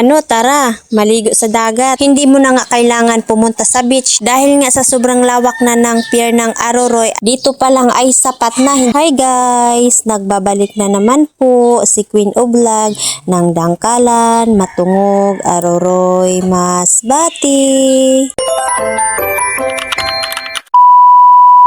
Tara, maligo sa dagat. Hindi mo na nga kailangan pumunta sa beach dahil nga sa sobrang lawak na ng pier ng Aroroy. Dito pa lang ay sapat na. Hi guys! Nagbabalik na naman po si Queen of Vlog ng Dangkalan, Matungog, Aroroy, Masbate.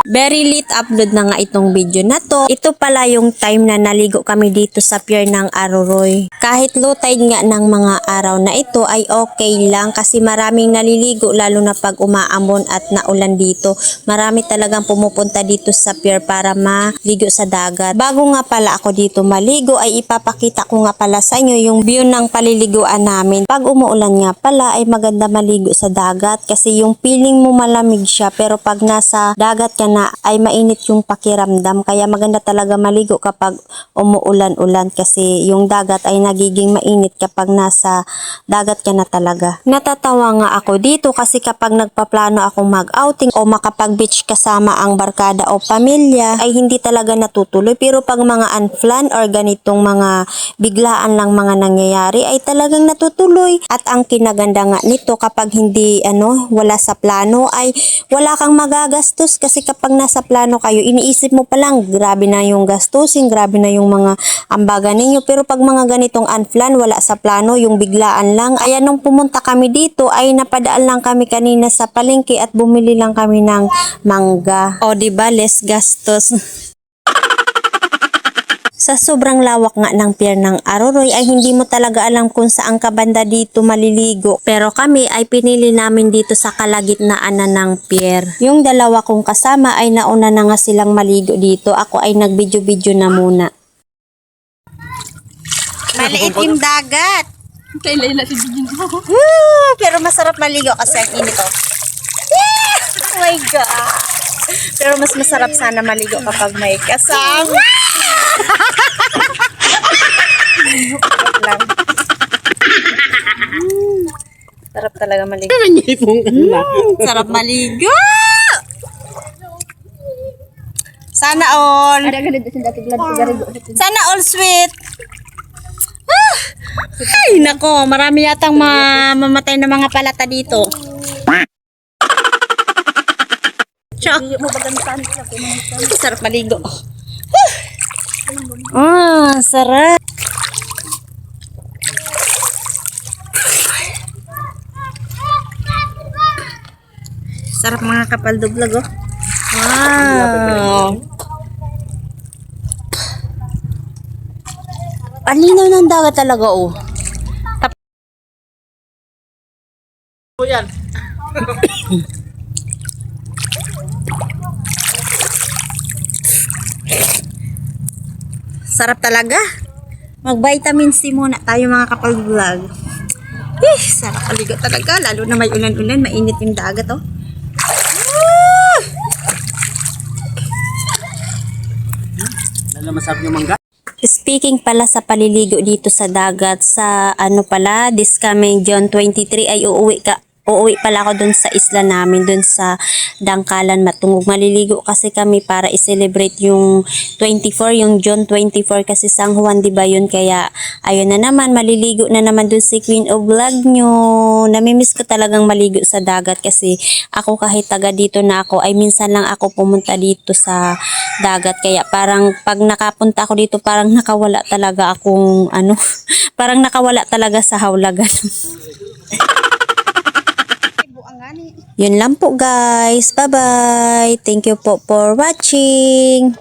Very late upload na nga itong video na to. Ito pala yung time na naligo kami dito sa pier ng Aroroy. Kahit low tide nga ng mga araw na ito ay okay lang kasi maraming naliligo lalo na pag umaambon at naulan dito. Marami talagang pumupunta dito sa pier para maligo sa dagat. Bago nga pala ako dito maligo ay ipapakita ko nga pala sa inyo yung view ng paliliguan namin. Pag umuulan nga pala ay maganda maligo sa dagat kasi yung feeling mo malamig siya pero pag nasa dagat ka na ay mainit yung pakiramdam kaya maganda talaga maligo kapag umuulan-ulan kasi yung dagat ay nagiging mainit kapag nasa dagat ka na talaga. Natatawa nga ako dito kasi kapag nagpaplano akong mag-outing o makapag-beach kasama ang barkada o pamilya ay hindi talaga natutuloy pero pag mga unplanned or ganitong mga biglaan lang mga nangyayari ay talagang natutuloy at ang kinaganda nga nito kapag hindi wala sa plano ay wala kang magagastos kasi kapag nasa plano kayo, iniisip mo pa lang, grabe na yung gastusin, grabe na yung mga ambagan ninyo. Pero pag mga ganitong unplanned, wala sa plano, yung biglaan lang. Kaya nung pumunta kami dito, ay napadaan lang kami kanina sa palengke at bumili lang kami ng mangga. O diba, less gastos. Sa sobrang lawak nga ng pier ng Aroroy ay hindi mo talaga alam kung saan ka banda dito maliligo. Pero kami ay pinili namin dito sa kalagitnaan na ng pier. Yung dalawa kong kasama ay nauna na nga silang maligo dito. Ako ay nagbidyo-bidyo na muna. Maliit yung dagat. Kailan na si Bigin. Pero masarap maligo kasi ang init oh. Oh my God. Pero mas masarap sana maligo kapag may kasama. Lang. Sarap talaga maligo. Sarap maligo. Sana all. Sana all sweet. Ay, nako, marami yatang mamatay na mga palata dito. Sarap maligo. Sarap. Sarap mga kapaldo vlog oh. Wow. Ang linaw ng dagat talaga oh. Yan. Sarap talaga. Mag-vitamin C muna tayo mga kapaldo vlog. Sarap maligo talaga. Lalo na may ulan-ulan. Mainit yung dagat oh. Masarap yung mangga. Speaking pala sa paliligo dito sa dagat sa this coming June 23 ay uuwi pala ako dun sa isla namin, dun sa Dangkalan, Matungog. Maliligo kasi kami para i-celebrate yung 24, yung June 24 kasi San Juan, diba yun? Kaya, ayun na naman, maliligo na naman dun si Queen of Vlog nyo. Namimiss ko talagang maligo sa dagat kasi ako kahit taga dito na ako, ay minsan lang ako pumunta dito sa dagat. Kaya parang pag nakapunta ako dito, parang nakawala talaga akong parang nakawala talaga sa hawlagan. Yun lang po guys. Bye-bye. Thank you po for watching.